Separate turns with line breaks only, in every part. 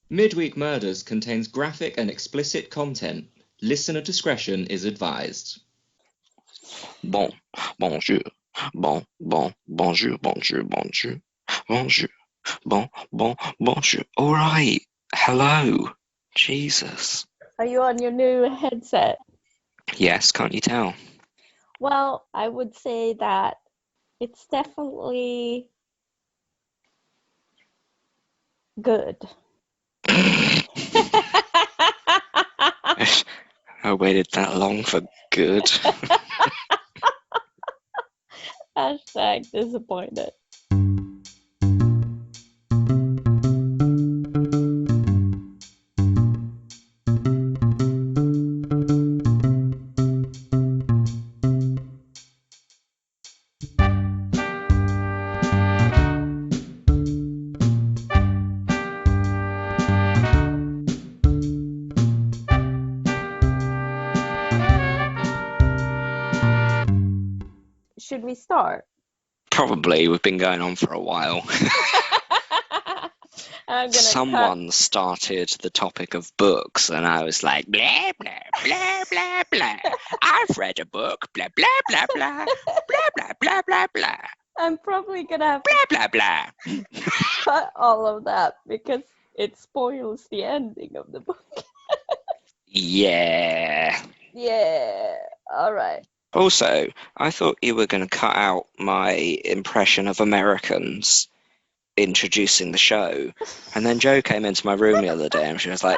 Midweek Murders contains graphic and explicit content. Listener discretion is advised.
Bon, bonjour, bonjour, bonjour, bonjour. All right, hello, Jesus.
Are you on your new headset?
Yes, can't you tell?
Well, I would say that it's definitely good.
I waited that long for good.
Hashtag disappointed. Should we start?
Probably, we've been going on for a while.
I'm gonna
Someone started the topic of books, and I was like, blah, blah, blah, blah, blah. I've read a book, blah, blah, blah, blah, blah, blah, blah, blah, blah.
I'm probably gonna have
Blah, blah, blah.
cut all of that because it spoils the ending of the book.
Yeah.
Yeah, alright.
Also, I thought you were going to cut out my impression of Americans introducing the show. And then Jo came into my room the other day and she was like,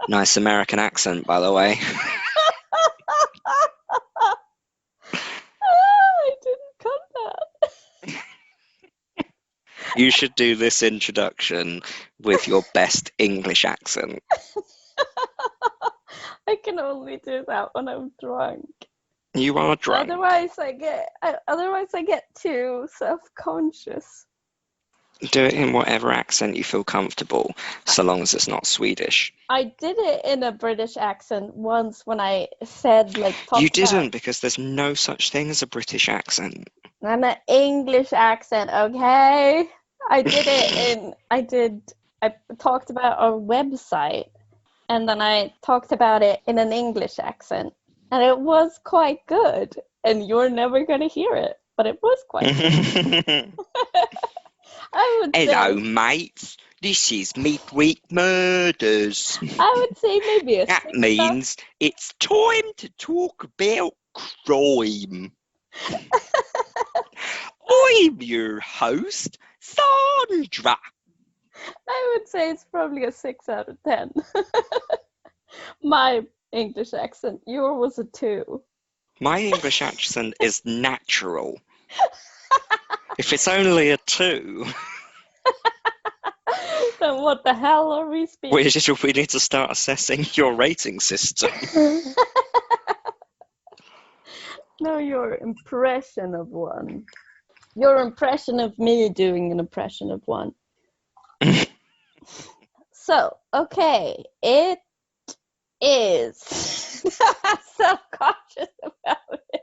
nice American accent, by the way.
I didn't cut that.
You should do this introduction with your best English accent.
I can only do that when I'm drunk.
You are drunk.
Otherwise I get too self-conscious.
Do it in whatever accent you feel comfortable, so long as it's not Swedish.
I did it in a British accent once when I said
You didn't, because there's no such thing as a British accent.
I'm an English accent, okay? I talked about our website, and then I talked about it in an English accent, and it was quite good. And you're never gonna hear it, but it was quite good.
Hello, mates. This is Midweek Murders.
I would say maybe
that means it's time to talk about crime. I'm your host, Sandra.
I would say it's probably a 6 out of 10. My English accent. Yours was a 2.
My English accent is natural. If it's only a 2...
Then what the hell are we speaking?
We need to start assessing your rating system.
No, your impression of one. Your impression of me doing an impression of one. So, okay, it is self-conscious about it.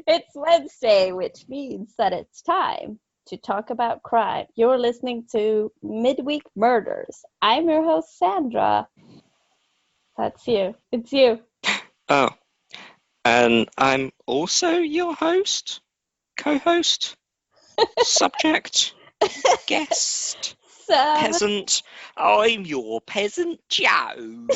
It's Wednesday, which means that it's time to talk about crime. You're listening to Midweek Murders. I'm your host, Sandra. That's you. It's you.
Oh, and I'm also your host, co-host, subject, guest, peasant. I'm your peasant Joe.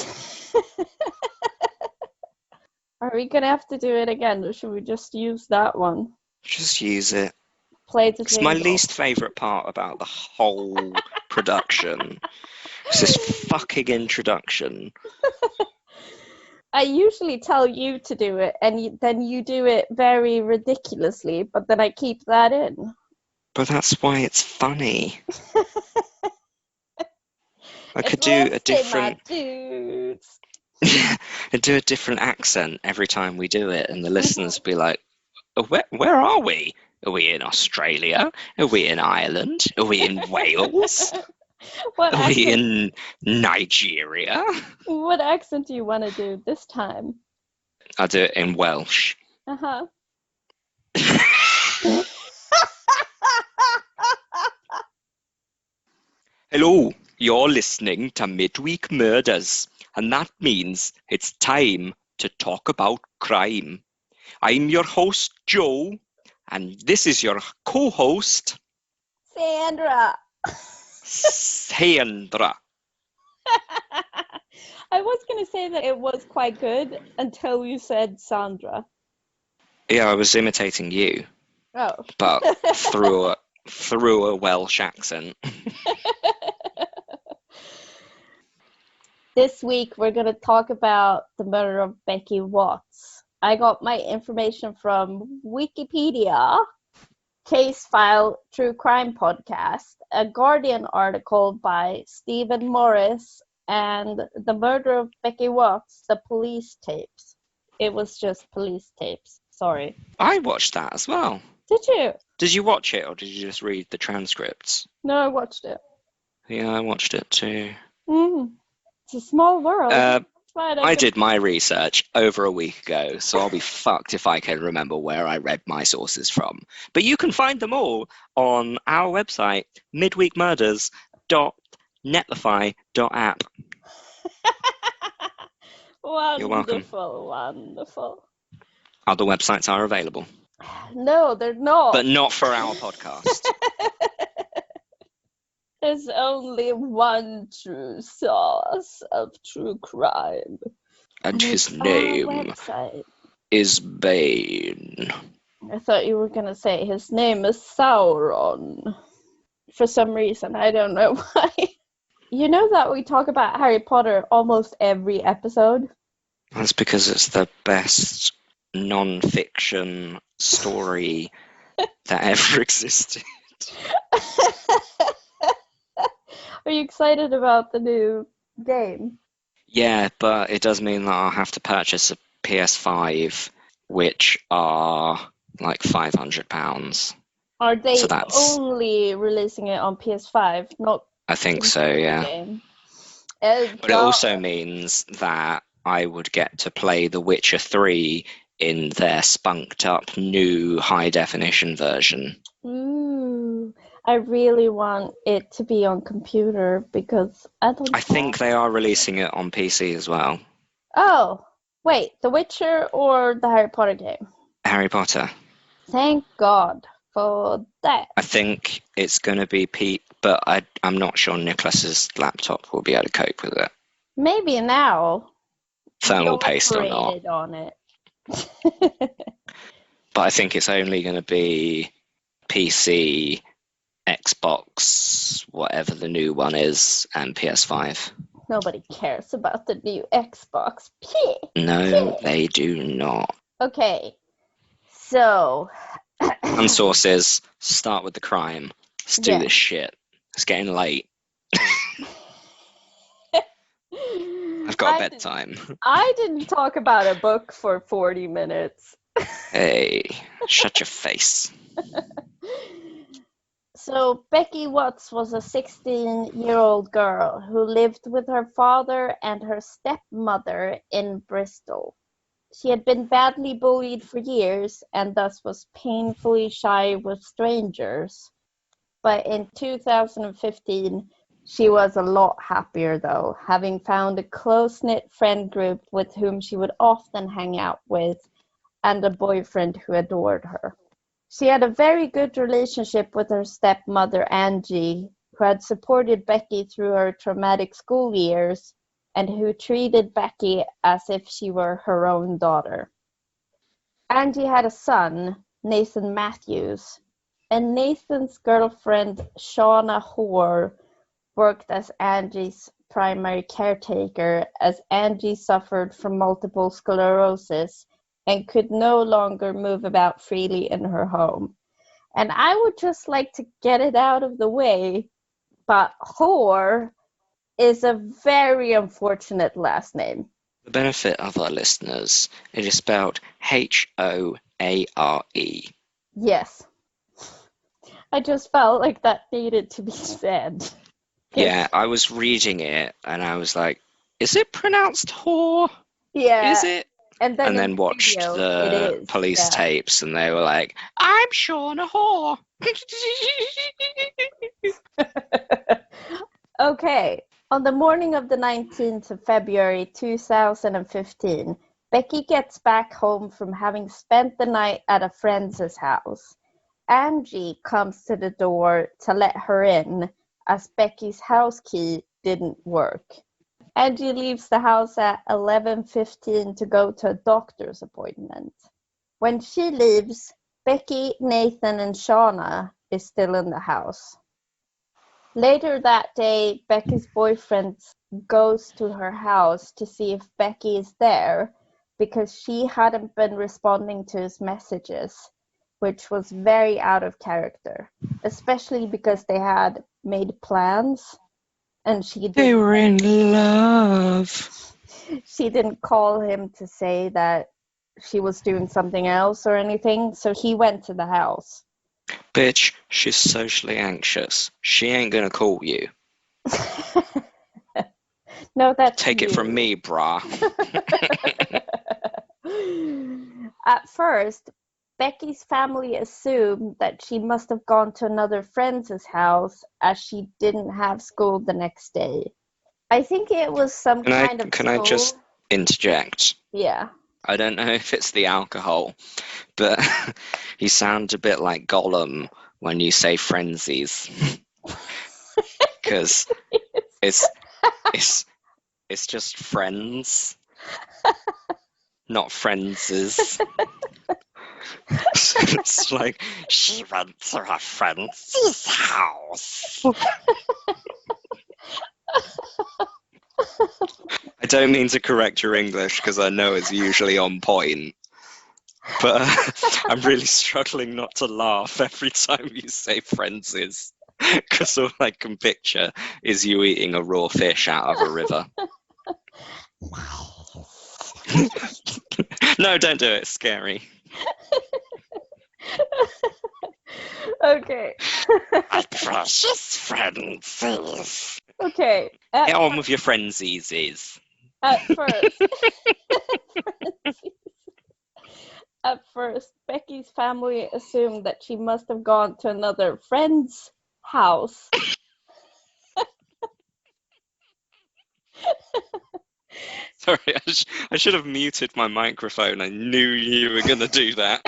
Are we gonna have to do it again, or should we just use that one?
Just use it.
Play the
It's my least favourite part about the whole production. It's this fucking introduction.
I usually tell you to do it, and then you do it very ridiculously, but then I keep that in.
But that's why it's funny. I could do a different... I'd do a different accent every time we do it, and the listeners would be like, where are we? Are we in Australia? Are we in Ireland? Are we in Wales? Are we in Nigeria?
What accent do you want to do this time?
I'll do it in Welsh.
Uh-huh.
Hello, You're listening to Midweek Murders, and that means it's time to talk about crime. I'm your host, Joe, and this is your co-host,
Sandra.
Sandra.
I was going to say that it was quite good until you said Sandra.
Yeah, I was imitating you,
Oh.
but through a Welsh accent.
This week we're going to talk about the murder of Becky Watts. I got my information from Wikipedia, Case File True Crime Podcast, a Guardian article by Stephen Morris, and The Murder of Becky Watts, the police tapes. It was just police tapes. Sorry.
I watched that as well.
Did you?
Did you watch it, or did you just read the transcripts?
No, I watched it.
Yeah, I watched it too.
It's a small world.
I did my research over a week ago, so I'll be fucked if I can remember where I read my sources from. But you can find them all on our website, midweekmurders.netlify.app.
Wonderful,
You're welcome.
Wonderful.
Other websites are available.
No, they're not.
But not for our podcast.
There's only one true source of true crime.
And his name is Bane.
I thought you were going to say his name is Sauron. For some reason, I don't know why. You know that we talk about Harry Potter almost every episode?
That's because it's the best non-fiction story that ever existed.
Are you excited about the new game?
Yeah, but it does mean that I'll have to purchase a PS5, which are like £500.
Are they only releasing it on PS5? Not.
I think so, yeah. But it also means that I would get to play The Witcher 3 in their spunked up new high definition version.
Ooh, I really want it to be on computer because I
think they are releasing it on PC as well.
Oh, wait, The Witcher or the Harry Potter game?
Harry Potter.
Thank God for that.
I think it's going to be but I'm not sure Nicholas's laptop will be able to cope with it.
Maybe now.
Thermal paste or not.
On it.
But I think it's only going to be PC, Xbox, whatever the new one is, and PS5.
Nobody cares about the new Xbox.
No, they do not.
Okay, so...
And sources, start with the crime. Let's do this shit. It's getting late. I've got bedtime.
I didn't talk about a book for 40 minutes.
Hey, shut your face.
So Becky Watts was a 16-year-old girl who lived with her father and her stepmother in Bristol. She had been badly bullied for years and thus was painfully shy with strangers. But in 2015, she was a lot happier though, having found a close-knit friend group with whom she would often hang out with and a boyfriend who adored her. She had a very good relationship with her stepmother, Angie, who had supported Becky through her traumatic school years and who treated Becky as if she were her own daughter. Angie had a son, Nathan Matthews, and Nathan's girlfriend, Shauna Hoare, worked as Angie's primary caretaker as Angie suffered from multiple sclerosis and could no longer move about freely in her home. And I would just like to get it out of the way, but Hoare is a very unfortunate last name.
The benefit of our listeners, it is spelled Hoare.
Yes. I just felt like that needed to be said.
Yeah, I was reading it and I was like, is it pronounced whore?
Yeah.
Is it? And then watched the police tapes and they were like, I'm Shauna Hoare.
Okay. On the morning of the 19th of February 2015, Becky gets back home from having spent the night at a friend's house. Angie comes to the door to let her in, as Becky's house key didn't work. Angie leaves the house at 11:15 to go to a doctor's appointment. When she leaves, Becky, Nathan, and Shauna is still in the house. Later that day, Becky's boyfriend goes to her house to see if Becky is there because she hadn't been responding to his messages, which was very out of character, especially because they had made plans and
They were in love.
she didn't call him to say that she was doing something else or anything, so he went to the house.
Bitch, she's socially anxious. She ain't gonna call you.
No, that's
Take
you.
it from me, brah.
At first, Becky's family assumed that she must have gone to another friend's house as she didn't have school the next day. I think it was some kind of
Can
school.
I just interject?
Yeah.
I don't know if it's the alcohol, but you sound a bit like Gollum when you say frenzies. Because it's just friends, not frenzies. It's like, she went to her friend's house. I don't mean to correct your English because I know it's usually on point, but I'm really struggling not to laugh every time you say frenzies, because all I can picture is you eating a raw fish out of a river. No, don't do it. It's scary.
Okay.
My precious frenzies.
Okay.
Get on with your frenzies.
At first, Becky's family assumed that she must have gone to another friend's house.
Sorry, I should have muted my microphone. I knew you were going to do that.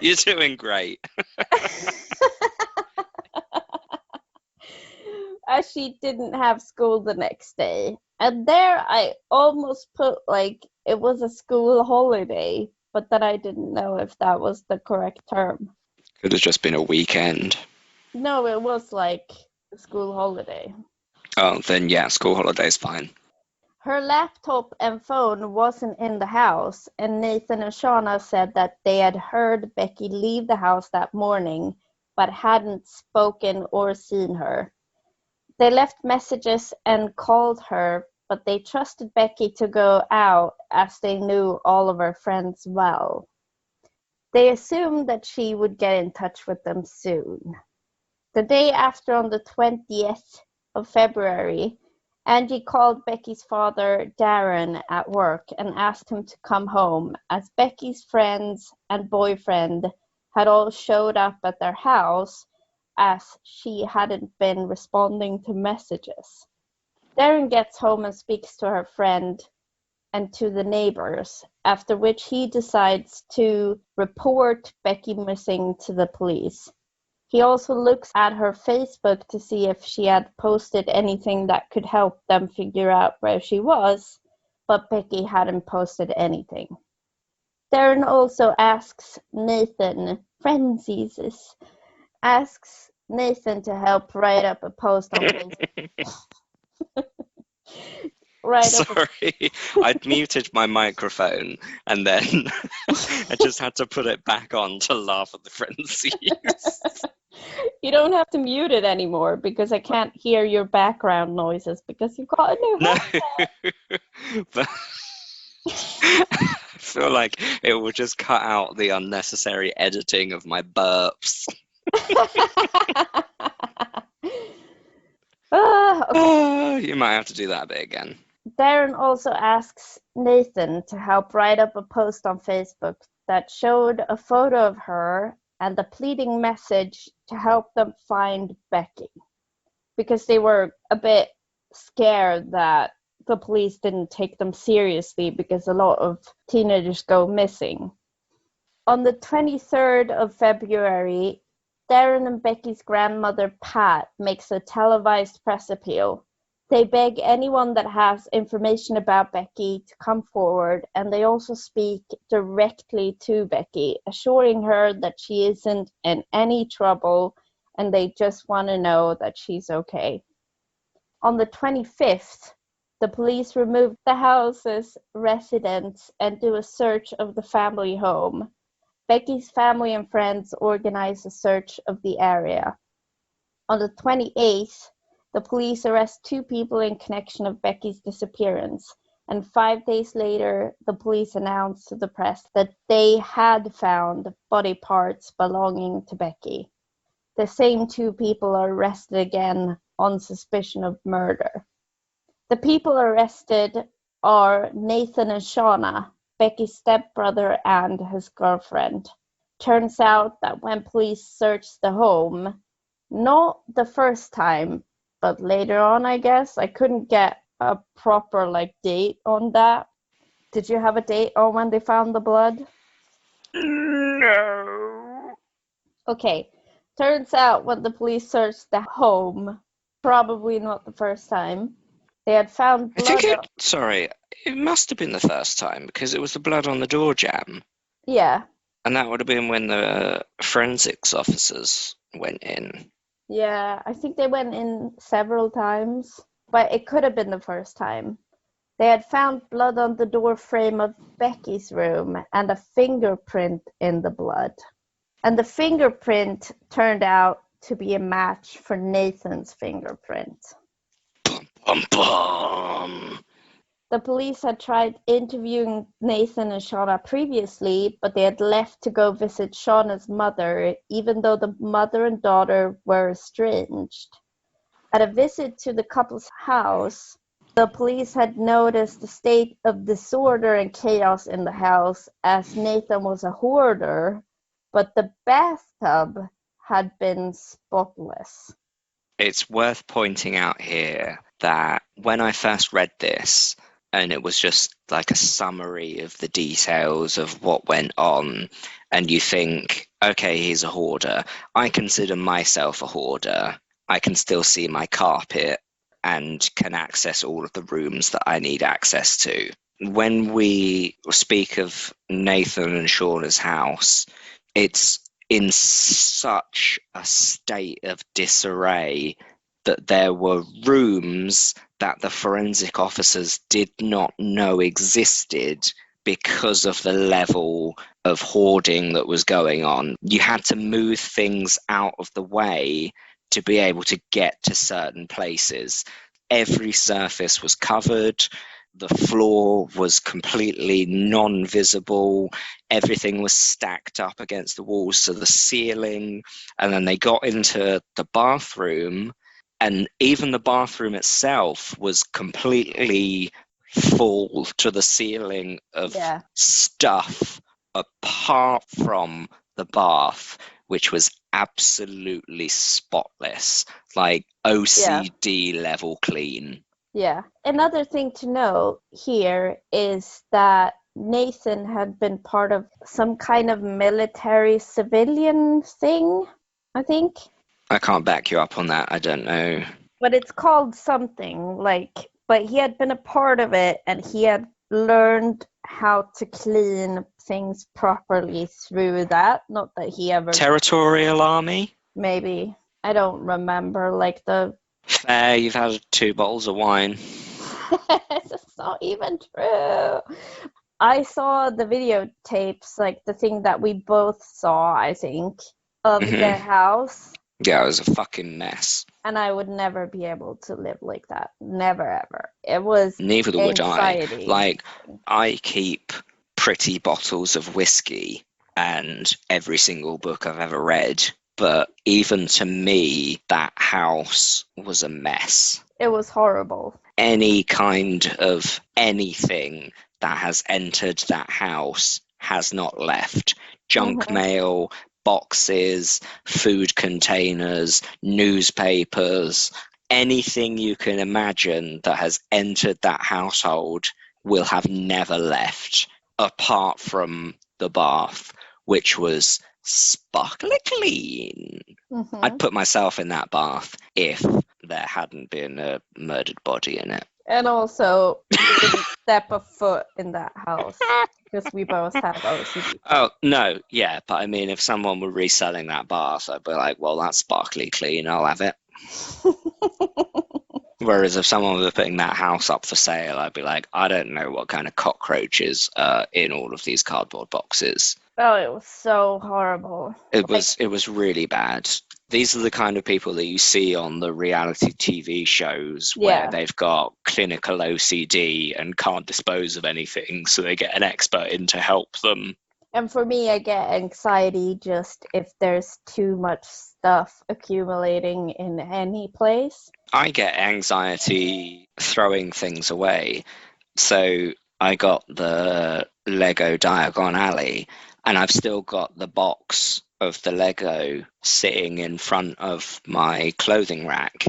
You're doing great.
As she didn't have school the next day. And there I almost put like it was a school holiday, but then I didn't know if that was the correct term.
Could have just been a weekend.
No, it was like a school holiday.
Oh, then yeah, school holiday's fine.
Her laptop and phone wasn't in the house, and Nathan and Shauna said that they had heard Becky leave the house that morning, but hadn't spoken or seen her. They left messages and called her, but they trusted Becky to go out as they knew all of her friends well. They assumed that she would get in touch with them soon. The day after, on the 20th of February, Angie called Becky's father, Darren, at work and asked him to come home, as Becky's friends and boyfriend had all showed up at their house as she hadn't been responding to messages. Darren gets home and speaks to her friend and to the neighbors, after which he decides to report Becky missing to the police. He also looks at her Facebook to see if she had posted anything that could help them figure out where she was, but Becky hadn't posted anything. Darren also asks Nathan to help write up a post on Facebook.
Sorry, I'd muted my microphone and then I just had to put it back on to laugh at the frenzies.
You don't have to mute it anymore because I can't hear your background noises because you've got a new headset.
But I feel like it will just cut out the unnecessary editing of my burps.
Okay.
You might have to do that bit again.
Darren also asks Nathan to help write up a post on Facebook that showed a photo of her and a pleading message to help them find Becky, because they were a bit scared that the police didn't take them seriously because a lot of teenagers go missing. On the 23rd of February, Darren and Becky's grandmother, Pat, makes a televised press appeal. They beg anyone that has information about Becky to come forward, and they also speak directly to Becky, assuring her that she isn't in any trouble and they just want to know that she's okay. On the 25th, the police remove the house's residents and do a search of the family home. Becky's family and friends organize a search of the area. On the 28th, the police arrest 2 people in connection of Becky's disappearance, and 5 days later, the police announced to the press that they had found body parts belonging to Becky. The same 2 people are arrested again on suspicion of murder. The people arrested are Nathan and Shauna, Becky's stepbrother and his girlfriend. Turns out that when police searched the home, not the first time, but later on, I guess, I couldn't get a proper date on that. Did you have a date on when they found the blood?
No.
Okay, turns out when the police searched the home, probably not the first time, they had found blood.
It must have been the first time because it was the blood on the door jamb.
Yeah.
And that would have been when the forensics officers went in.
Yeah, I think they went in several times, but it could have been the first time. They had found blood on the door frame of Becky's room and a fingerprint in the blood. And the fingerprint turned out to be a match for Nathan's fingerprint.
Bum, bum, bum.
The police had tried interviewing Nathan and Shauna previously, but they had left to go visit Shauna's mother, even though the mother and daughter were estranged. At a visit to the couple's house, the police had noticed a state of disorder and chaos in the house, as Nathan was a hoarder, but the bathtub had been spotless.
It's worth pointing out here that when I first read this, and it was just like a summary of the details of what went on, and you think, okay, he's a hoarder. I consider myself a hoarder. I can still see my carpet and can access all of the rooms that I need access to. When we speak of Nathan and Shauna's house, it's in such a state of disarray that there were rooms that the forensic officers did not know existed because of the level of hoarding that was going on. You had to move things out of the way to be able to get to certain places. Every surface was covered. The floor was completely non-visible. Everything was stacked up against the walls to the ceiling. And then they got into the bathroom, and even the bathroom itself was completely full to the ceiling of stuff apart from the bath, which was absolutely spotless, like OCD level clean.
Yeah. Another thing to know here is that Nathan had been part of some kind of military civilian thing, I think.
I can't back you up on that. I don't know.
But it's called something, but he had been a part of it, and he had learned how to clean things properly through that. Not that he ever...
Territorial Army?
Maybe. I don't remember,
Fair, you've had 2 bottles of wine.
It's not even true. I saw the videotapes, the thing that we both saw, I think, of their house.
Yeah, it was a fucking mess.
And I would never be able to live like that. Never, ever. It was
Neither
anxiety.
would I. I keep pretty bottles of whiskey and every single book I've ever read. But even to me, that house was a mess.
It was horrible.
Any kind of anything that has entered that house has not left. Junk mail, boxes, food containers, newspapers, anything you can imagine that has entered that household will have never left, apart from the bath, which was sparkly clean.
Mm-hmm.
I'd put myself in that bath if there hadn't been a murdered body in it.
And also, you didn't step a foot in that house because we both have OCD.
Oh, no, yeah, but I mean, if someone were reselling that bath, I'd be like, well, that's sparkly clean, I'll have it. Whereas if someone was putting that house up for sale, I'd be like, I don't know what kind of cockroaches are in all of these cardboard boxes.
Oh, it was so horrible.
It was really bad. These are the kind of people that you see on the reality TV shows where they've got clinical OCD and can't dispose of anything, so they get an expert in to help them.
And for me, I get anxiety just if there's too much stuff accumulating in any place.
I get anxiety throwing things away. So I got the Lego Diagon Alley, and I've still got the box of the Lego sitting in front of my clothing rack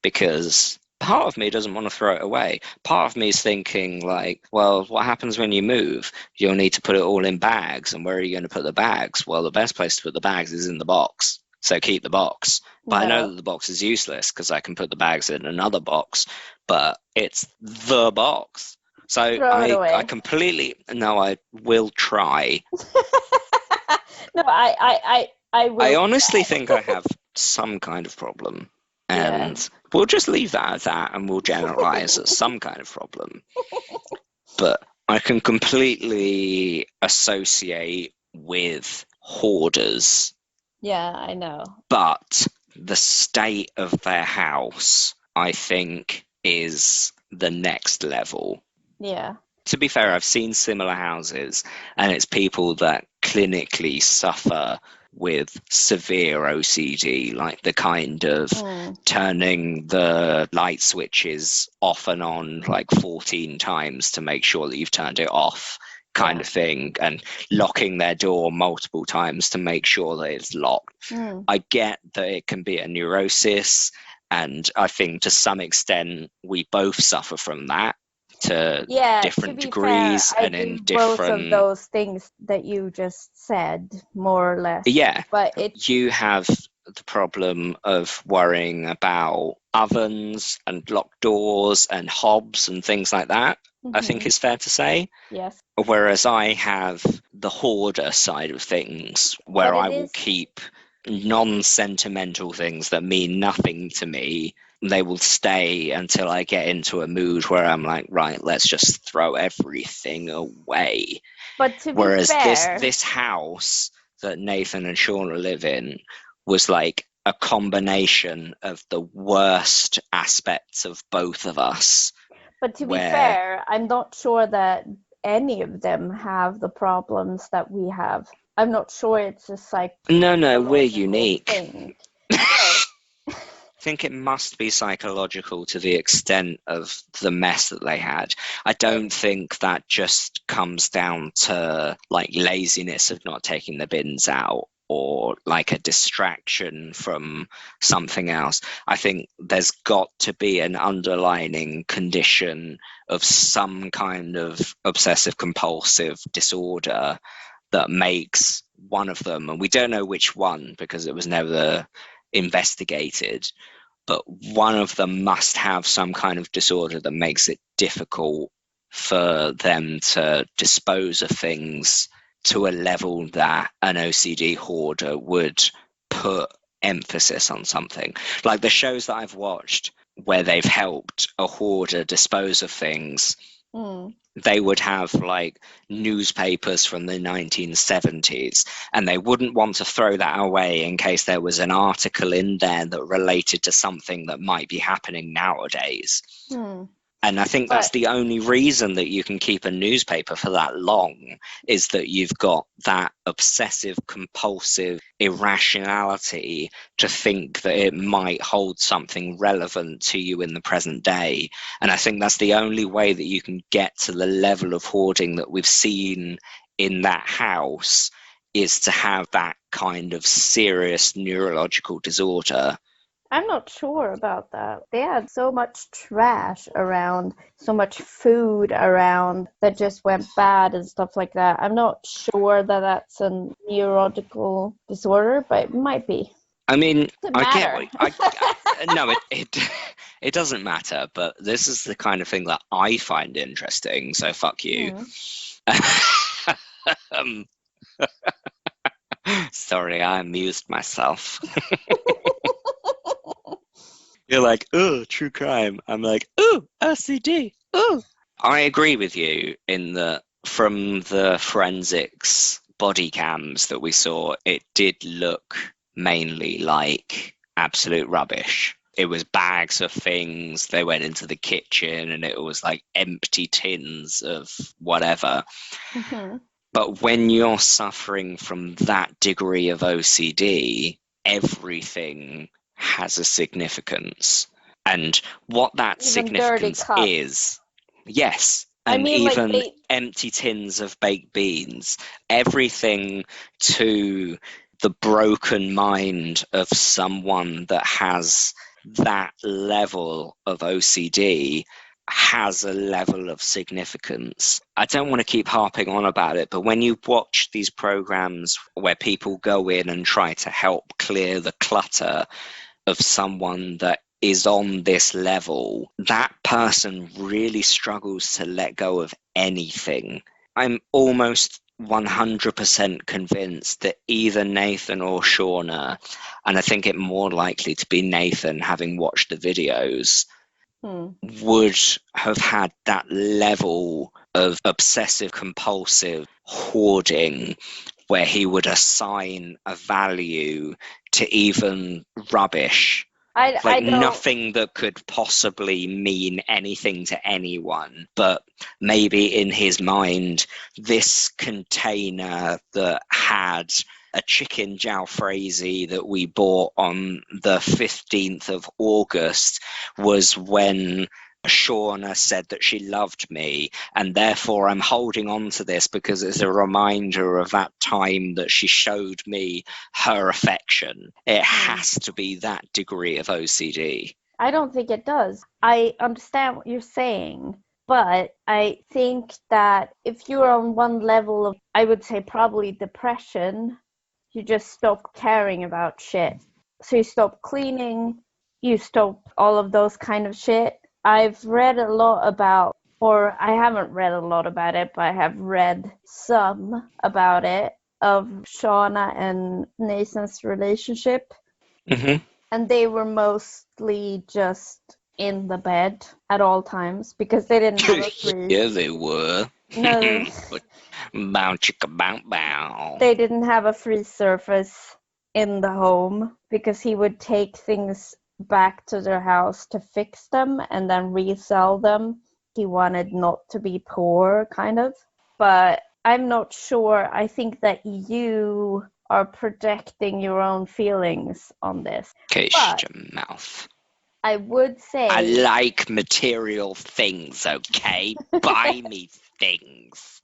because part of me doesn't want to throw it away. Part of me is thinking like, well, what happens when you move? You'll need to put it all in bags, and where are you going to put the bags? Well, the best place to put the bags is in the box. So keep the box. But I know that the box is useless because I can put the bags in another box, but it's the box. So I completely, no, I will try.
No, I will.
I honestly think I have some kind of problem. And we'll just leave that at that, and we'll generalize as some kind of problem. But I can completely associate with hoarders.
Yeah, I know.
But the state of their house, I think, is the next level.
Yeah.
To be fair, I've seen similar houses, and it's people that clinically suffer with severe OCD, like the kind of turning the light switches off and on like 14 times to make sure that you've turned it off kind of thing, and locking their door multiple times to make sure that it's locked. I get that it can be a neurosis, and I think to some extent we both suffer from that to different degrees,
fair,
and in different
both of those things that you just said, more or less.
Yeah,
but
you have the problem of worrying about ovens and locked doors and hobs and things like that. I think it's fair to say.
Yes.
Whereas I have the hoarder side of things, where I will keep non-sentimental things that mean nothing to me. They will stay until I get into a mood where I'm like, right, let's just throw everything away.
But to be fair,
this house that Nathan and Shauna live in was like a combination of the worst aspects of both of us.
But to be fair, I'm not sure that any of them have the problems that we have. I'm not sure it's just like...
No, we're unique. I think it must be psychological to the extent of the mess that they had. I don't think that just comes down to like laziness of not taking the bins out, or like a distraction from something else. I think there's got to be an underlying condition of some kind of obsessive compulsive disorder that makes one of them, and we don't know which one because it was never investigated, but one of them must have some kind of disorder that makes it difficult for them to dispose of things to a level that an OCD hoarder would put emphasis on something. Like the shows that I've watched where they've helped a hoarder dispose of things, they would have like newspapers from the 1970s, and they wouldn't want to throw that away in case there was an article in there that related to something that might be happening nowadays. And I think that's the only reason that you can keep a newspaper for that long, is that you've got that obsessive compulsive irrationality to think that it might hold something relevant to you in the present day. And I think that's the only way that you can get to the level of hoarding that we've seen in that house, is to have that kind of serious neurological disorder.
I'm not sure about that. They had so much trash around, so much food around that just went bad and stuff like that. I'm not sure that that's a neurological disorder, but it might be.
I mean,
Doesn't
I get
matter.
what no, it doesn't matter, but this is the kind of thing that I find interesting, so fuck you. um, sorry, I amused myself. You're like, oh, true crime. I'm like, oh, OCD. Oh. I agree with you in that from the forensics body cams that we saw, it did look mainly like absolute rubbish. It was bags of things. They went into the kitchen and it was like empty tins of whatever.
Mm-hmm.
But when you're suffering from that degree of OCD, everything has a significance. And what that
Even
significance
dirty cups.
is, yes,
I
and
mean, like,
even empty tins of baked beans, everything to the broken mind of someone that has that level of OCD has a level of significance. I don't want to keep harping on about it, but when you watch these programs where people go in and try to help clear the clutter of someone that is on this level, that person really struggles to let go of anything. I'm almost 100% convinced that either Nathan or Shauna, and I think it more likely to be Nathan having watched the videos, would have had that level of obsessive compulsive hoarding where he would assign a value to even rubbish. Nothing that could possibly mean anything to anyone, but maybe in his mind, this container that had a chicken jalfrezi that we bought on the 15th of August was when Shauna said that she loved me, and therefore I'm holding on to this because it's a reminder of that time that she showed me her affection. It has to be that degree of OCD.
I don't think it does. I understand what you're saying, but I think that if you're on one level of, I would say probably depression, you just stop caring about shit. So you stop cleaning, you stop all of those kind of shit. I've read a lot about, or I haven't read a lot about it, but I have read some about it, of Shauna and Nathan's relationship.
Mm-hmm.
And they were mostly just in the bed at all times because they didn't have a free...
Yeah, they were.
No.
Bow chicka bow bow.
They didn't have a free surface in the home because he would take things back to their house to fix them and then resell them. He wanted not to be poor, kind of. But I'm not sure. I think that you are projecting your own feelings on this.
Okay, shut your mouth.
I would say...
I like material things, okay? Buy me things.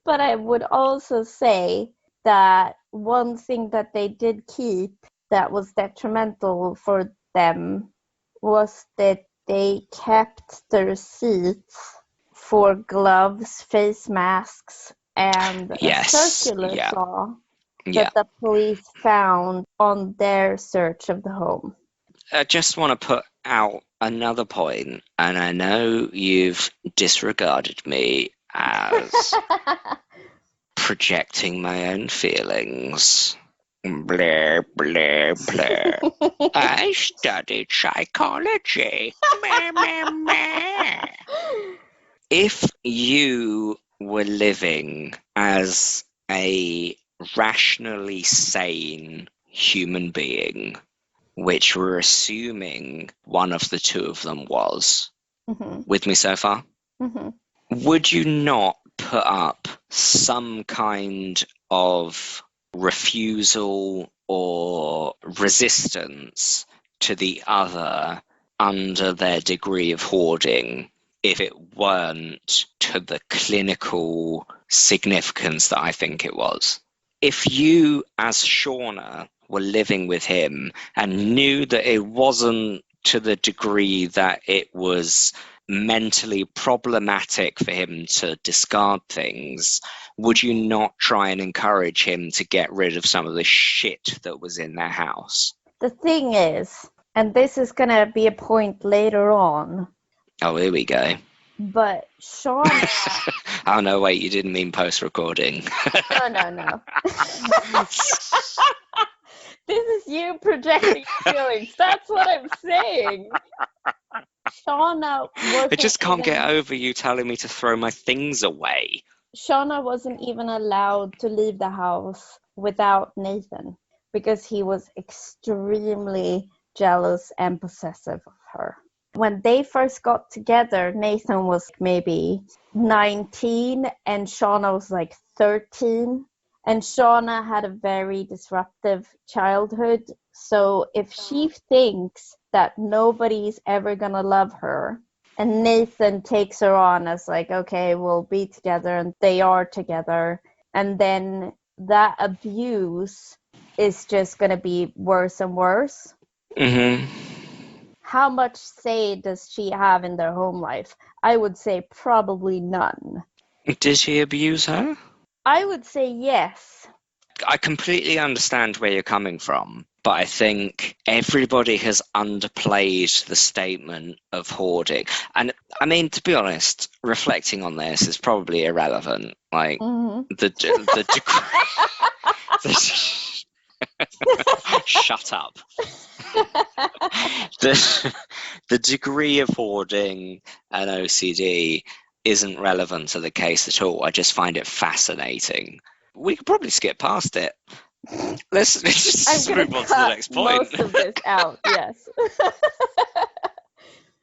But I would also say that one thing that they did keep that was detrimental for them was that they kept the receipts for gloves, face masks, and a circular saw that the police found on their search of the home.
I just want to put out another point, and I know you've disregarded me as projecting my own feelings. Blah, blah, blah. I studied psychology. Meh, meh, meh. If you were living as a rationally sane human being, which we're assuming one of the two of them was, with me so far, would you not put up some kind of refusal or resistance to the other under their degree of hoarding if it weren't to the clinical significance that I think it was? if you, as Shauna, were living with him and knew that it wasn't to the degree that it was mentally problematic for him to discard things, would you not try and encourage him to get rid of some of the shit that was in their house?
The thing is, and this is going to be a point later on.
Oh, here we go.
But Shauna...
Oh, no, wait, you didn't mean post-recording.
No. This is you projecting feelings. That's what I'm saying. Shauna wasn't
I just can't get over you telling me to throw my things away.
Shauna wasn't even allowed to leave the house without Nathan because he was extremely jealous and possessive of her. When they first got together, Nathan was maybe 19 and Shauna was like 13. And Shauna had a very disruptive childhood. So if she thinks that nobody's ever going to love her, and Nathan takes her on as like, okay, we'll be together, and they are together, and then that abuse is just going to be worse and worse.
Mm-hmm.
How much say does she have in their home life? I would say probably none.
Did he abuse her?
I would say yes.
I completely understand where you're coming from, but I think everybody has underplayed the statement of hoarding. And I mean, to be honest, reflecting on this is probably irrelevant. Like, the degree... Shut up. The degree of hoarding and OCD isn't relevant to the case at all. I just find it fascinating. We could probably skip past it. Let's just move on to the next point.
Most of this out, yes.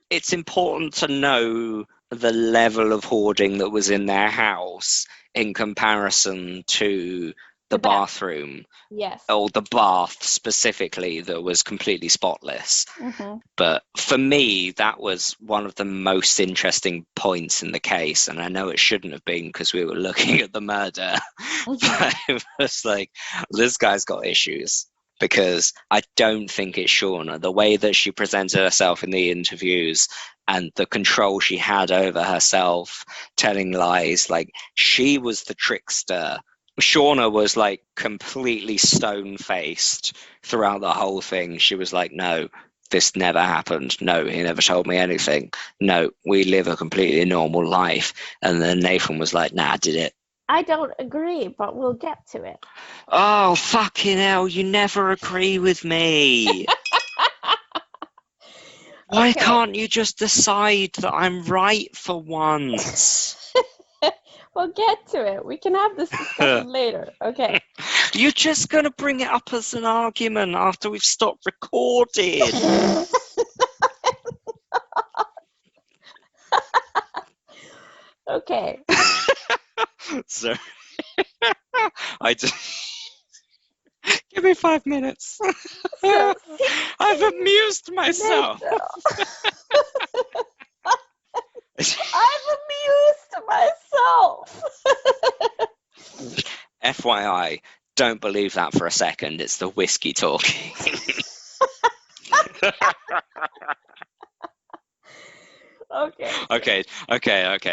It's important to know the level of hoarding that was in their house in comparison to the bathroom.
Yes.
Or the bath specifically that was completely spotless.
Mm-hmm.
But for me, that was one of the most interesting points in the case. And I know it shouldn't have been because we were looking at the murder.
Mm-hmm.
But it was like, this guy's got issues. Because I don't think it's Shauna. The way that she presented herself in the interviews and the control she had over herself, telling lies, like she was the trickster. Shauna was like completely stone-faced throughout the whole thing. She was like, no, this never happened. No, he never told me anything. No, we live a completely normal life. And then Nathan was like, nah, I did it.
I don't agree, but we'll get to it.
Oh, fucking hell, you never agree with me. Why can't you just decide that I'm right for once?
We'll get to it. We can have this discussion later. Okay.
You're just going to bring it up as an argument after we've stopped recording.
Okay.
So, give me 5 minutes. I've amused myself.
I've amused myself.
FYI, don't believe that for a second. It's the whiskey talking. Okay.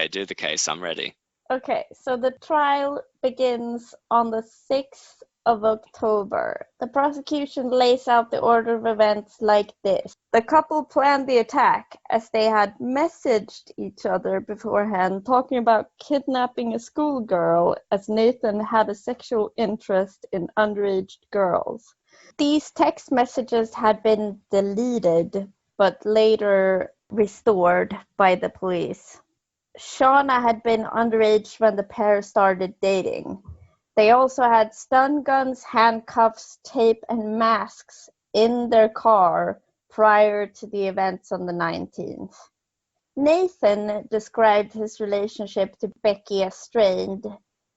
Do the case. I'm ready.
Okay, so the trial begins on the 6th of October. The prosecution lays out the order of events like this. The couple planned the attack as they had messaged each other beforehand, talking about kidnapping a schoolgirl, as Nathan had a sexual interest in underage girls. These text messages had been deleted, but later restored by the police. Shauna had been underage when the pair started dating. They also had stun guns, handcuffs, tape, and masks in their car prior to the events on the 19th. Nathan described his relationship to Becky as strained,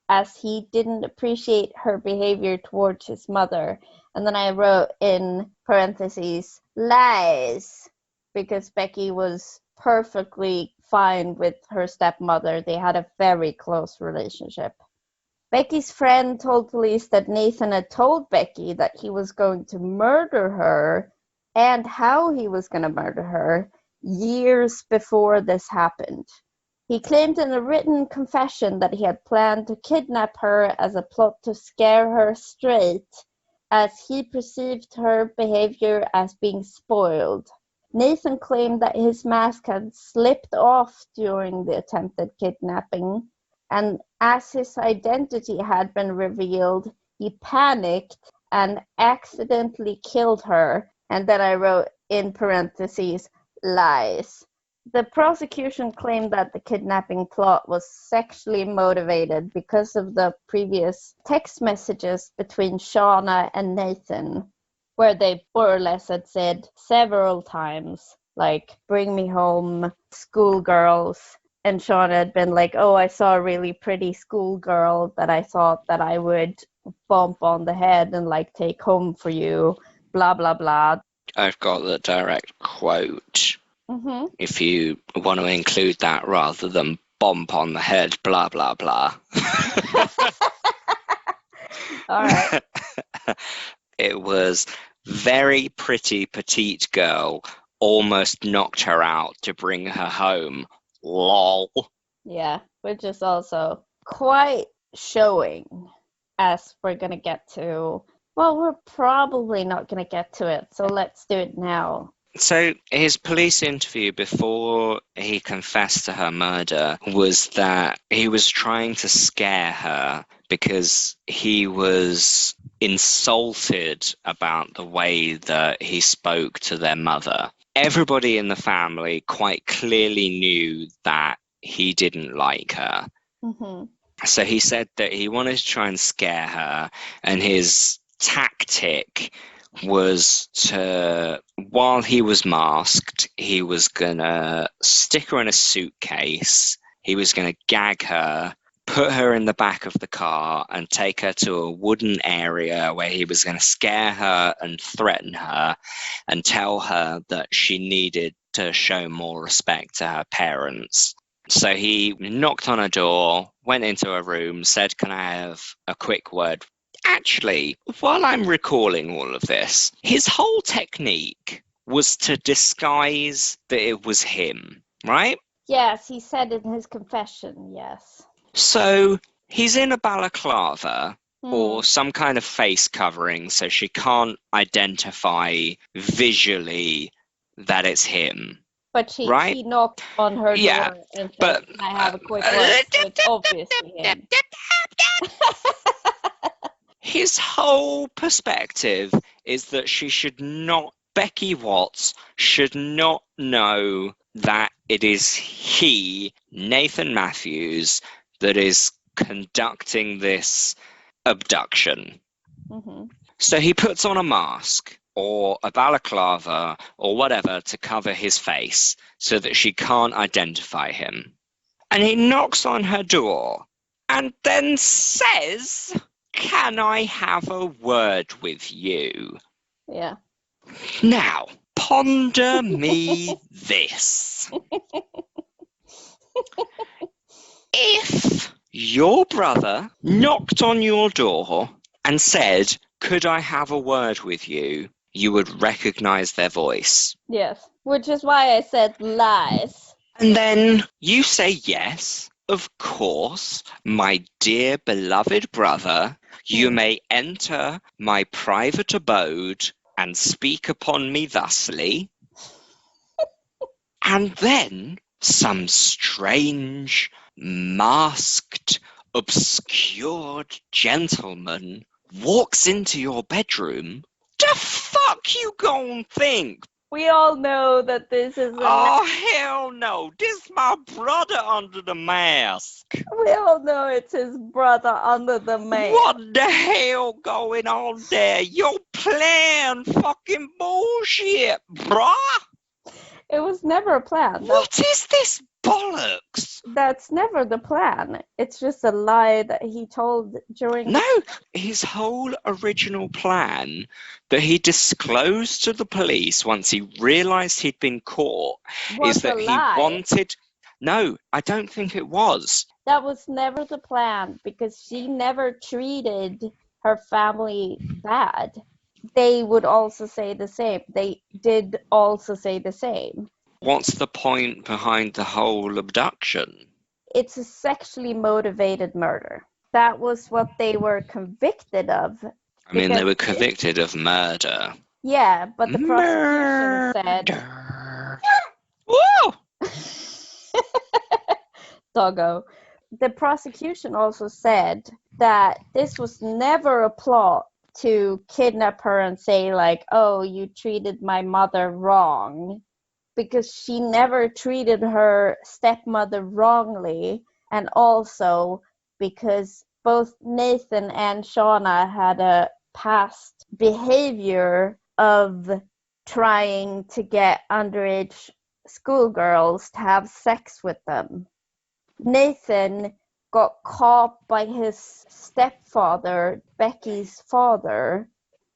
as he didn't appreciate her behavior towards his mother. And then I wrote in parentheses, lies, because Becky was perfectly fine with her stepmother. They had a very close relationship. Becky's friend told police that Nathan had told Becky that he was going to murder her and how he was going to murder her years before this happened. He claimed in a written confession that he had planned to kidnap her as a plot to scare her straight, as he perceived her behavior as being spoiled. Nathan claimed that his mask had slipped off during the attempted kidnapping, and as his identity had been revealed, he panicked and accidentally killed her. And then I wrote in parentheses, lies. The prosecution claimed that the kidnapping plot was sexually motivated because of the previous text messages between Shauna and Nathan, where they more or less had said several times, like, bring me home, schoolgirls. And Shauna had been like, oh, I saw a really pretty schoolgirl that I thought that I would bump on the head and, like, take home for you, blah, blah, blah.
I've got the direct quote.
Mm-hmm.
If you want to include that rather than bump on the head, blah, blah, blah.
All right.
It was very pretty petite girl, almost knocked her out to bring her home. Lol.
Yeah, which is also quite showing, as we're going to get to. Well, we're probably not going to get to it, so let's do it now.
So his police interview before he confessed to her murder was that he was trying to scare her because he was insulted about the way that he spoke to their mother. Everybody in the family quite clearly knew that he didn't like her.
Mm-hmm.
So he said that he wanted to try and scare her, and his tactic was to, while he was masked, he was going to stick her in a suitcase, he was going to gag her, put her in the back of the car and take her to a wooden area where he was going to scare her and threaten her and tell her that she needed to show more respect to her parents. So he knocked on her door, went into her room, said, can I have a quick word? Actually, while I'm recalling all of this, his whole technique was to disguise that it was him, right?
Yes, he said in his confession, yes.
So he's in a balaclava or some kind of face covering so she can't identify visually that it's him.
But he knocked on her door and said, can I have a quick word? So it's obviously him.
His whole perspective is that Becky Watts should not know that it is he, Nathan Matthews, that is conducting this abduction.
Mm-hmm.
So he puts on a mask or a balaclava or whatever to cover his face so that she can't identify him. And he knocks on her door and then says, can I have a word with you?
Yeah.
Now, ponder me this. If your brother knocked on your door and said, could I have a word with you, you would recognize their voice.
Yes, which is why I said lies.
And then you say, yes, of course, my dear beloved brother, you may enter my private abode and speak upon me thusly. And then some strange, masked, obscured gentleman walks into your bedroom. The fuck you gon' think?
We all know that this is
Oh, hell no. This my brother under the mask.
We all know it's his brother under the mask.
What the hell going on there? You're playing fucking bullshit, bruh.
It was never a plan.
What is this bollocks?
That's never the plan. It's just a lie that he told during...
No, his whole original plan that he disclosed to the police once he realised he'd been caught is that he wanted... No, I don't think it was.
That was never the plan because she never treated her family bad. They would also say the same. They did also say the same.
What's the point behind the whole abduction?
It's a sexually motivated murder. That was what they were convicted of.
I mean, they were
Because
convicted of murder.
yeah, but the prosecution said,
Whoa!
doggo. The prosecution also said that this was never a plot to kidnap her and say like, oh, you treated my mother wrong, because she never treated her stepmother wrongly, and also because both Nathan and Shauna had a past behavior of trying to get underage schoolgirls to have sex with them. Nathan got caught by his stepfather, Becky's father,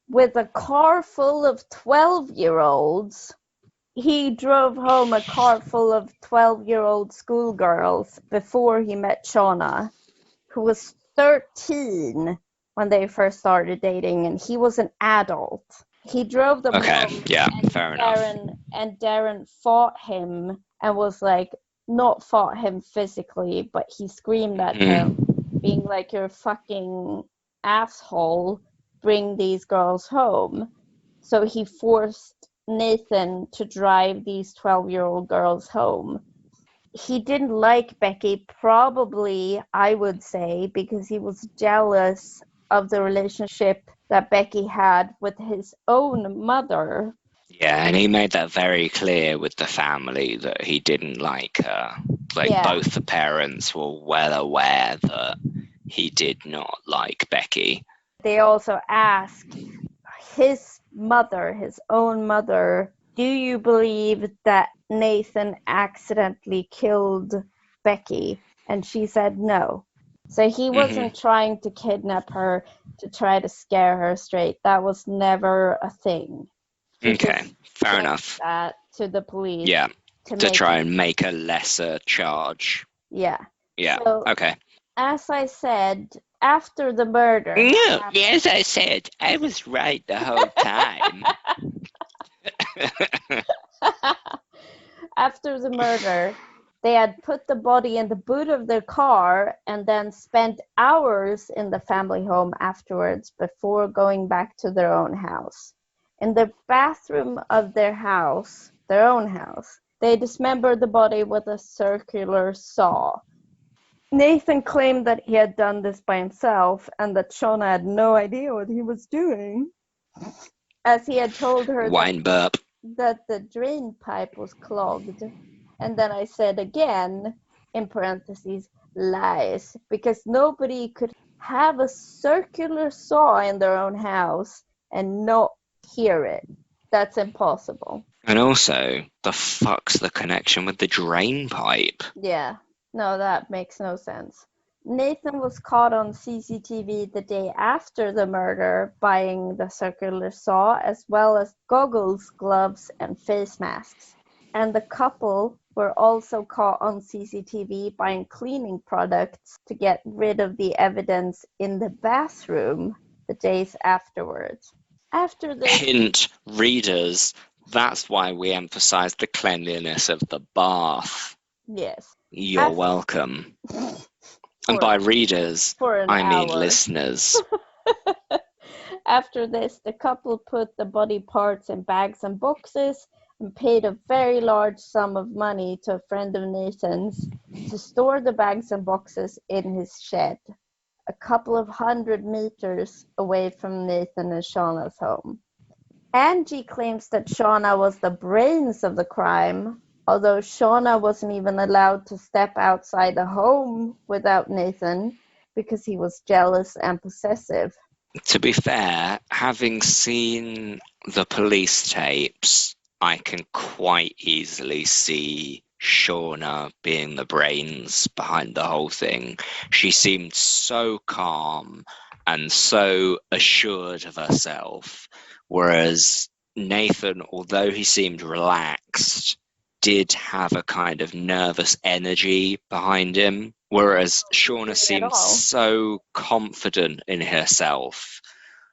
with a car full of 12-year-olds. He drove home a car full of 12-year-old schoolgirls before he met Shauna, who was 13 when they first started dating, and he was an adult. He drove them home,
yeah,
and
fair enough.
Darren fought him and was like, not fought him physically, but he screamed at him, being like, you're a fucking asshole, bring these girls home. So he forced Nathan to drive these 12-year-old girls home. He didn't like Becky, probably, I would say, because he was jealous of the relationship that Becky had with his own mother.
Yeah, and he made that very clear with the family that he didn't like her. Like,
Yeah.
both the parents were well aware that he did not like Becky.
They also asked his mother, his own mother, do you believe that Nathan accidentally killed Becky? And she said no. So he wasn't trying to kidnap her to try to scare her straight. That was never a thing. He
Okay,
just
fair
said
enough.
that to the police.
Yeah, to
make
try
it-
and make a lesser charge.
Yeah.
Yeah,
So,
okay.
as I said, after the murder.
No, as I said, I was right the whole time.
After the murder, they had put the body in the boot of their car and then spent hours in the family home afterwards before going back to their own house. In the bathroom of their own house, they dismembered the body with a circular saw. Nathan claimed that he had done this by himself and that Shauna had no idea what he was doing, as he had told her
Wine burp.
that the drain pipe was clogged. And then I said again, in parentheses, lies, because nobody could have a circular saw in their own house and not hear it. That's impossible.
And also, the fuck's the connection with the drain pipe?
Yeah, no, that makes no sense. Nathan was caught on CCTV the day after the murder buying the circular saw, as well as goggles, gloves, and face masks. And the couple were also caught on CCTV buying cleaning products to get rid of the evidence in the bathroom the days afterwards. After this,
Hint, readers, that's why we emphasize the cleanliness of the bath.
yes.
You're welcome. And by readers, I mean listeners.
After this, the couple put the body parts in bags and boxes and paid a very large sum of money to a friend of Nathan's to store the bags and boxes in his shed, a couple of 100 meters away from Nathan and Shauna's home. Angie claims that Shauna was the brains of the crime, although Shauna wasn't even allowed to step outside the home without Nathan because he was jealous and possessive.
To be fair, having seen the police tapes, I can quite easily see Shauna being the brains behind the whole thing. She seemed so calm and so assured of herself, whereas Nathan, although he seemed relaxed, did have a kind of nervous energy behind him, whereas Shauna seems so confident in herself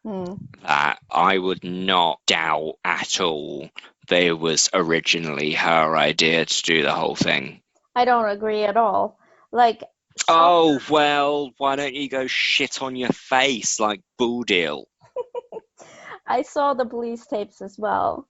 that I would not doubt at all that it was originally her idea to do the whole thing.
I don't agree at all. Like,
oh, well, why don't you go shit on your face like Boodle?
I saw the police tapes as well.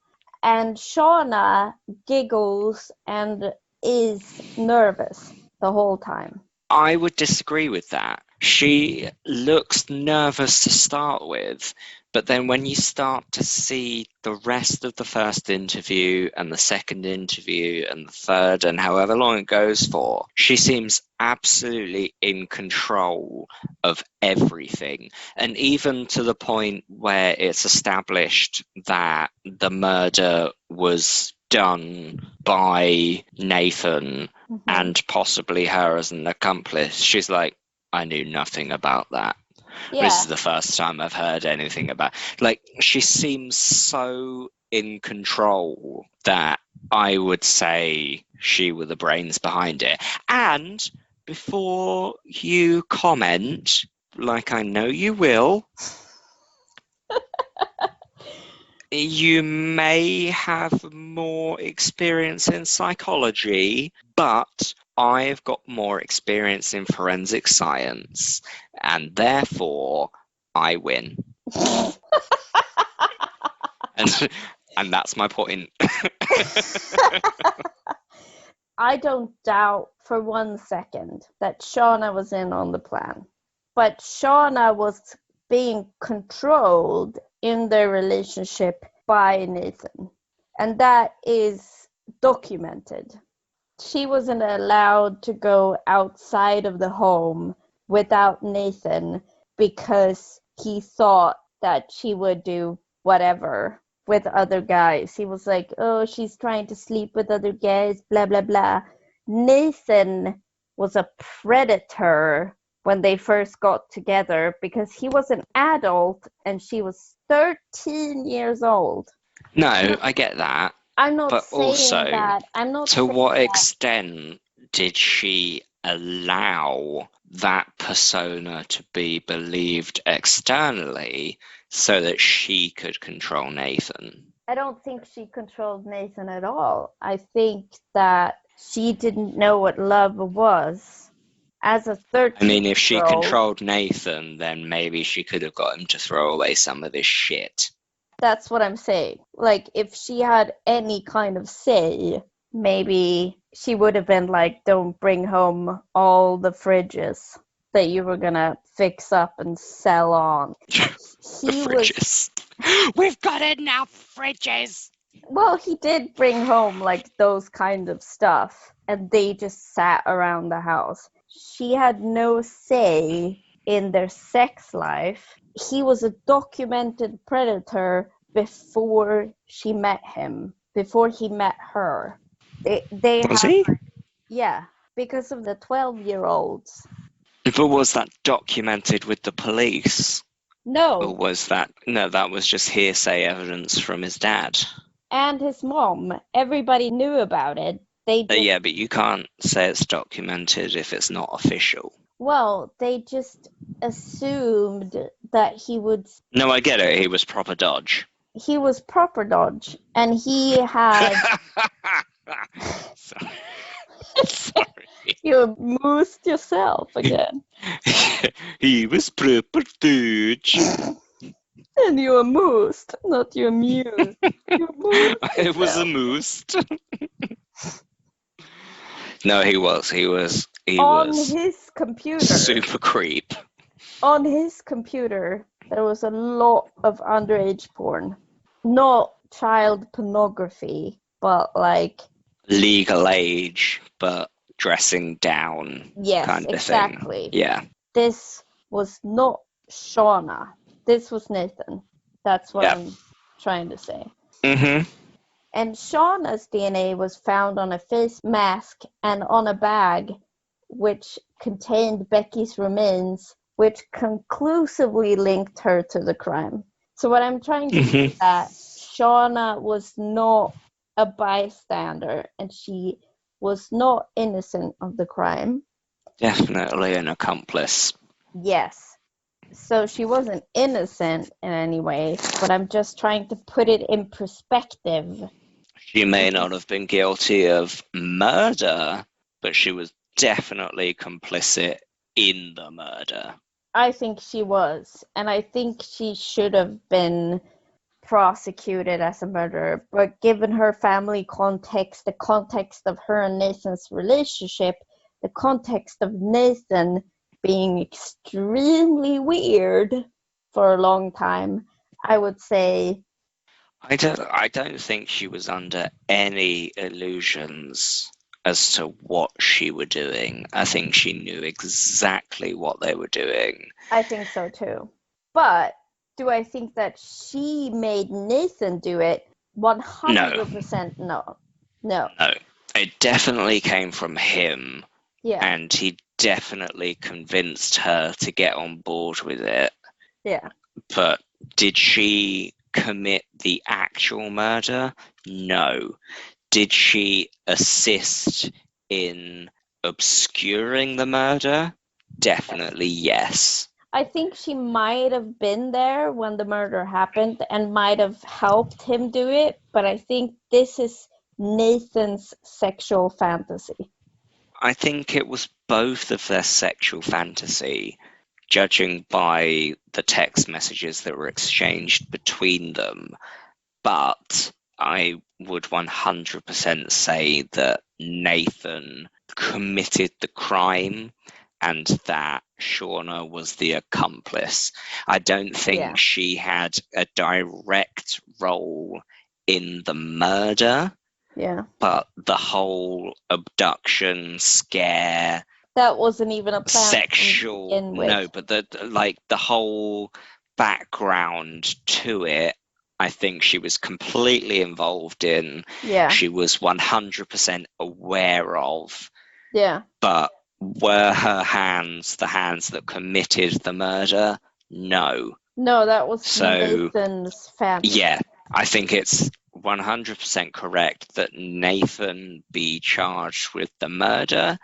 And Shauna giggles and is nervous the whole time.
I would disagree with that. She looks nervous to start with, but then when you start to see the rest of the first interview and the second interview and the third and however long it goes for, she seems absolutely in control of everything. And even to the point where it's established that the murder was done by Nathan and possibly her as an accomplice, she's like, I knew nothing about that. Yeah. This is the first time I've heard anything about. Like, she seems so in control that I would say she were the brains behind it. And before you comment, like I know you will, you may have more experience in psychology, but I've got more experience in forensic science, and therefore I win. and that's my point.
I don't doubt for 1 second that Shauna was in on the plan, but Shauna was being controlled in their relationship by Nathan, and that is documented. She wasn't allowed to go outside of the home without Nathan because he thought that she would do whatever with other guys. He was like, oh, she's trying to sleep with other guys, blah, blah, blah. Nathan was a predator when they first got together because he was an adult and she was 13 years old.
No, I get that.
I'm not
but
saying
also,
that. I'm not
to what extent did she allow that persona to be believed externally so that she could control Nathan?
I don't think she controlled Nathan at all. I think that she didn't know what love was. As a 13-year-old.
I mean, if she controlled Nathan, then maybe she could have got him to throw away some of this shit.
That's what I'm saying. Like, if she had any kind of say, maybe she would have been like, don't bring home all the fridges that you were gonna fix up and sell on.
Fridges. We've got enough fridges.
Well, he did bring home like those kind of stuff, and they just sat around the house. She had no say in their sex life. He was a documented predator before she met him, before he met her.
Was he?
Yeah, because of the 12-year-olds.
But was that documented with the police?
No.
Or was that... No, that was just hearsay evidence from his dad.
And his mom. Everybody knew about it.
Yeah, but you can't say it's documented if it's not official.
Well, they just assumed that he would...
No, I get it. He was proper dodge.
He was proper dodge. And he had...
Sorry.
You moosed yourself again.
He was proper dodge.
And you were moosed, not you amused. You moosed
It was a moose. No, he was
his computer.
Super creep.
On his computer, there was a lot of underage porn. Not child pornography, but like...
legal age, but dressing down kind of
exactly.
thing. Yeah.
This was not Shauna. This was Nathan. That's what I'm trying to say.
Mm-hmm.
And Shauna's DNA was found on a face mask and on a bag which contained Becky's remains, which conclusively linked her to the crime. So what I'm trying to say is that Shauna was not a bystander and she was not innocent of the crime.
Definitely an accomplice.
Yes. So she wasn't innocent in any way, but I'm just trying to put it in perspective.
She may not have been guilty of murder, but she was definitely complicit in the murder.
I think she was, and I think she should have been prosecuted as a murderer, but given her family context, the context of her and Nathan's relationship, the context of Nathan being extremely weird for a long time, I would say
I don't think she was under any illusions as to what she were doing. I think she knew exactly what they were doing.
I think so too. But do I think that she made Nathan do it? 100% no. No.
It definitely came from him,
Yeah.
and he definitely convinced her to get on board with it.
Yeah.
But did she commit the actual murder? No. Did she assist in obscuring the murder? Definitely yes.
I think she might have been there when the murder happened and might have helped him do it, but I think this is Nathan's sexual fantasy.
I think it was both of their sexual fantasy, judging by the text messages that were exchanged between them. But I would 100% say that Nathan committed the crime and that Shauna was the accomplice. I don't think she had a direct role in the murder.
Yeah.
But the whole abduction scare,
that wasn't even a plan.
Sexual, no, but the whole background to it, I think she was completely involved in.
Yeah.
She was 100% aware of.
Yeah.
But were her hands the hands that committed the murder? No.
No, that was Nathan's family.
Yeah, I think it's 100% correct that Nathan be charged with the murder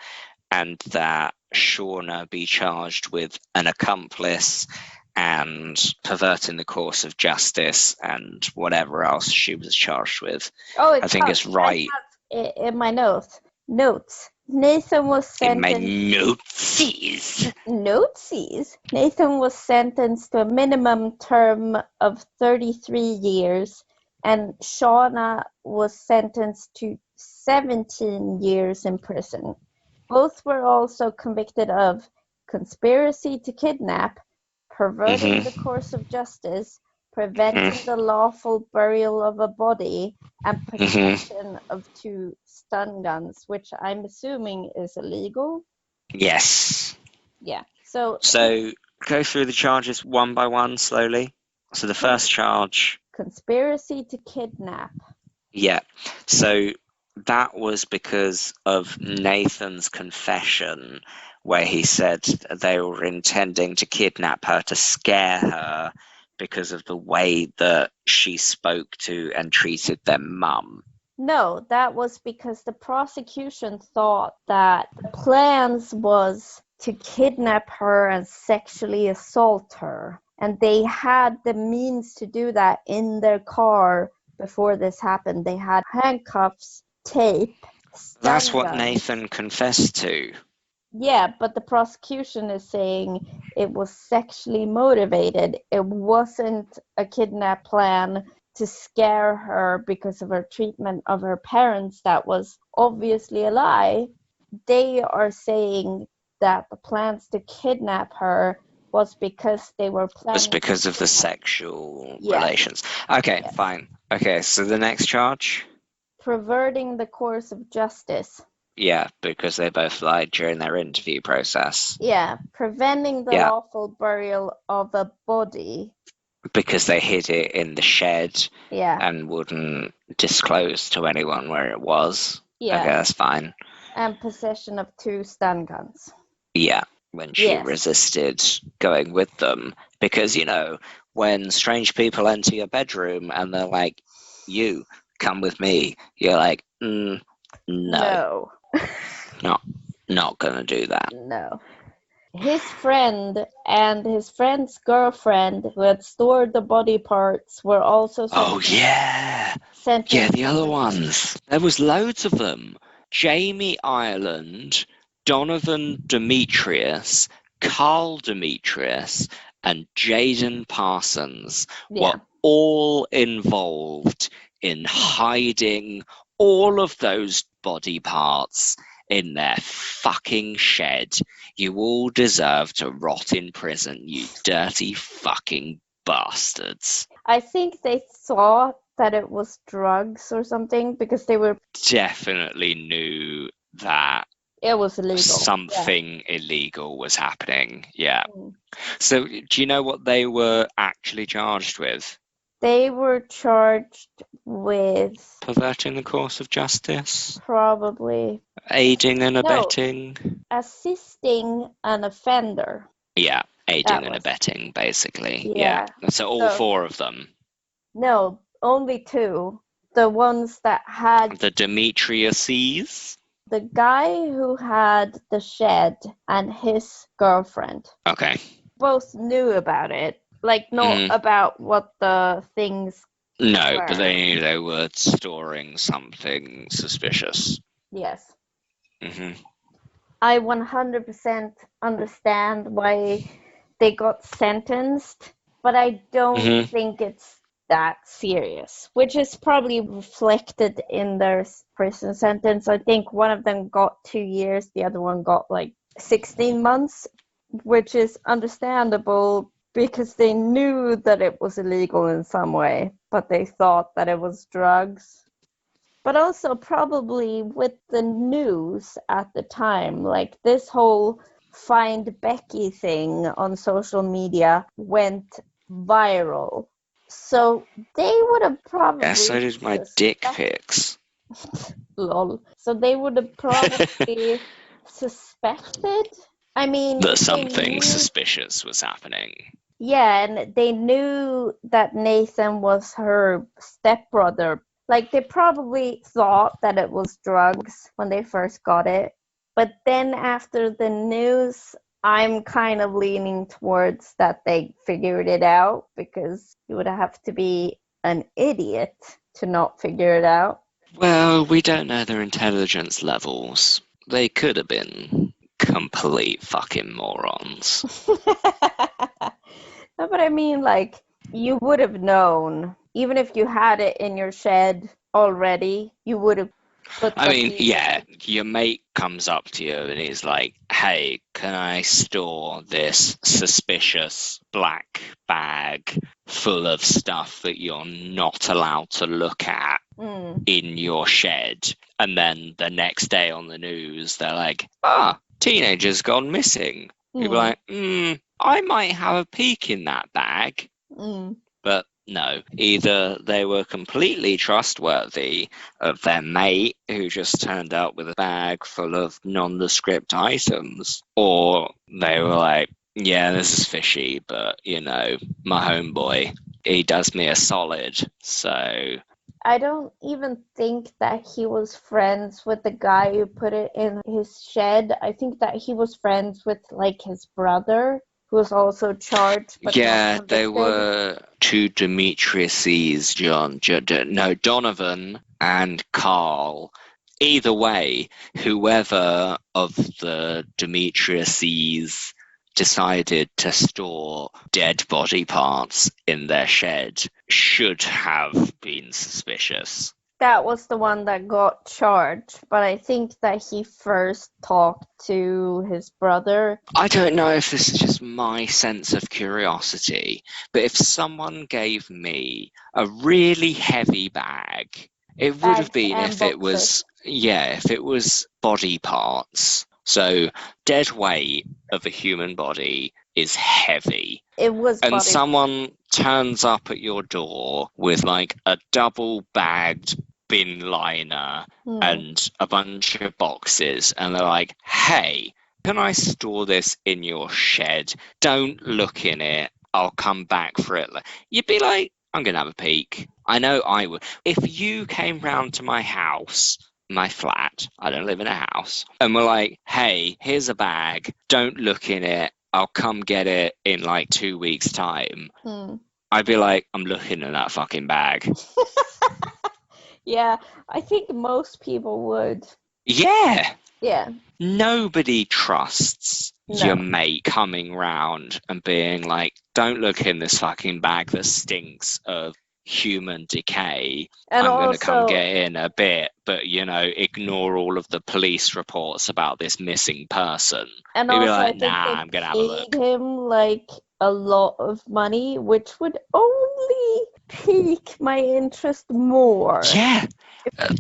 and that Shauna be charged with an accomplice and perverting the course of justice and whatever else she was charged with. I think it's right.
In my notes. Nathan was sentenced.
In my notesies.
Notesies. Nathan was sentenced to a minimum term of 33 years, and Shauna was sentenced to 17 years in prison. Both were also convicted of conspiracy to kidnap, perverting the course of justice, preventing the lawful burial of a body, and possession of 2 stun guns, which I'm assuming is illegal.
Yes.
Yeah. So
go through the charges one by one slowly. So the first charge,
conspiracy to kidnap.
Yeah. So that was because of Nathan's confession where he said they were intending to kidnap her to scare her because of the way that she spoke to and treated their mum.
No, that was because the prosecution thought that the plans was to kidnap her and sexually assault her. And they had the means to do that in their car before this happened. They had handcuffs, tape,
That's what
guns.
Nathan confessed to.
Yeah, but the prosecution is saying it was sexually motivated. It wasn't a kidnap plan to scare her because of her treatment of her parents. That was obviously a lie. They are saying that the plans to kidnap her was because they were planning.
Was because of the sexual relations. Okay, fine. Okay, so the next charge?
Perverting the course of justice.
Yeah, because they both lied during their interview process.
Yeah, preventing the lawful burial of a body.
Because they hid it in the shed
and
wouldn't disclose to anyone where it was.
Yeah.
Okay, that's fine.
And possession of 2 stun guns.
Yeah, when she resisted going with them. Because, when strange people enter your bedroom and they're like, you come with me. You're like, no,
No.
not gonna do that.
No. His friend and his friend's girlfriend who had stored the body parts were also
Oh, yeah.
sent
Yeah,
in
the other ones. There was loads of them. Jamie Ireland, Donovan Demetrius, Carl Demetrius, and Jaden Parsons were all involved in hiding all of those body parts in their fucking shed. You all deserve to rot in prison, you dirty fucking bastards.
I think they thought that it was drugs or something because they were
definitely knew that
it was illegal.
Something illegal was happening. Yeah. So do you know what they were actually charged with?
They were charged with
perverting the course of justice?
Probably.
Aiding and abetting?
Assisting an offender.
Yeah, aiding and abetting, basically. Yeah. So all four of them?
No, only two. The ones that had...
The Demetriuses?
The guy who had the shed and his girlfriend.
Okay.
Both knew about it. Like, not about what the things
No,
were.
but they knew they were storing something suspicious.
Yes.
Mm-hmm.
I 100% understand why they got sentenced, but I don't think it's that serious, which is probably reflected in their prison sentence. I think one of them got 2 years, the other one got like 16 months, which is understandable because they knew that it was illegal in some way, but they thought that it was drugs. But also probably with the news at the time, like this whole Find Becky thing on social media went viral. So they would have probably...
Yeah, so did my dick pics.
Lol. So they would have probably suspected. I mean...
That something suspicious was happening.
Yeah, and they knew that Nathan was her stepbrother. Like, they probably thought that it was drugs when they first got it. But then after the news, I'm kind of leaning towards that they figured it out, because you would have to be an idiot to not figure it out.
Well, we don't know their intelligence levels. They could have been complete fucking morons.
No, but I mean, like, you would have known. Even if you had it in your shed already, you would have put
I mean, yeah, your mate comes up to you and he's like, hey, can I store this suspicious black bag full of stuff that you're not allowed to look at in your shed? And then the next day on the news, they're like, teenager's gone missing. You'd be like, I might have a peek in that bag. But no, either they were completely trustworthy of their mate who just turned up with a bag full of nondescript items, or they were like, yeah, this is fishy, but, you know, my homeboy, he does me a solid, so...
I don't even think that he was friends with the guy who put it in his shed. I think that he was friends with, like, his brother, who was also charged. But
yeah, they were two Demetriuses, Donovan and Carl. Either way, whoever of the Demetriuses decided to store dead body parts in their shed should have been suspicious.
That was the one that got charged, but I think that he first talked to his brother.
I don't know if this is just my sense of curiosity, but if someone gave me a really heavy bag, it would have been if it was body parts. So dead weight of a human body is heavy.
It was,
and someone turns up at your door with like a double bagged bin liner and a bunch of boxes, and they're like, hey, can I store this in your shed? Don't look in it, I'll come back for it. You'd be like, I'm going to have a peek. I know I would. If you came round to my house, my flat, I don't live in a house, and were like, hey, here's a bag, don't look in it, I'll come get it in like 2 weeks' time, I'd be like, I'm looking in that fucking bag.
Yeah, I think most people would.
Yeah.
Yeah.
Nobody trusts your mate coming round and being like, don't look in this fucking bag that stinks of human decay.
And
I'm going to come
also-
get in a bit, but, you know, ignore all of the police reports about this missing person.
And
You'd be
also,
like,
I think
nah,
they
I'm going to have a look.
paid him like a lot of money, which would only pique my interest more.
Yeah.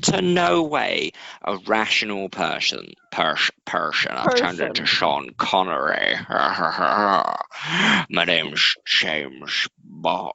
To no way a rational person. I've turned into Sean Connery. My name's James Bond.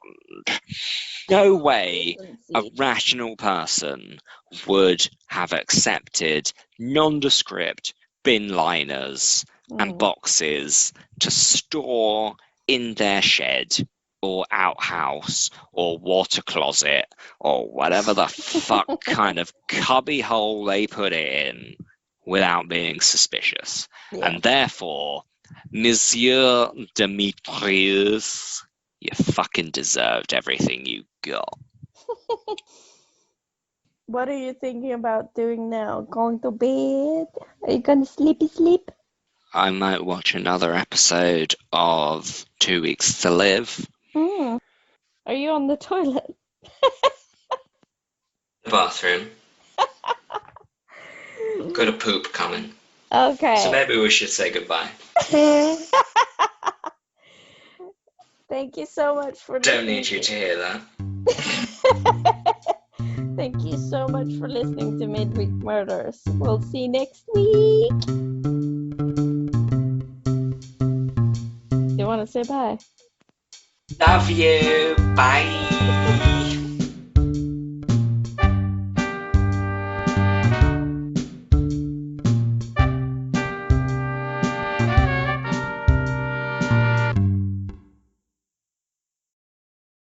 No way a rational person would have accepted nondescript bin liners and boxes to store in their shed or outhouse or water closet or whatever the fuck kind of cubby hole they put it in without being suspicious.
Yeah.
And therefore, Monsieur Demetrius, you fucking deserved everything you got.
What are you thinking about doing now? Going to bed? Are you gonna sleep?
I might watch another episode of 2 Weeks to Live.
Are you on the toilet?
The bathroom. Got a poop coming.
Okay.
So maybe we should say goodbye.
Thank you so much for listening.
Don't need you to hear that.
Thank you so much for listening to Midweek Murders. We'll see you next week. Do you want to say bye?
Love you. Bye.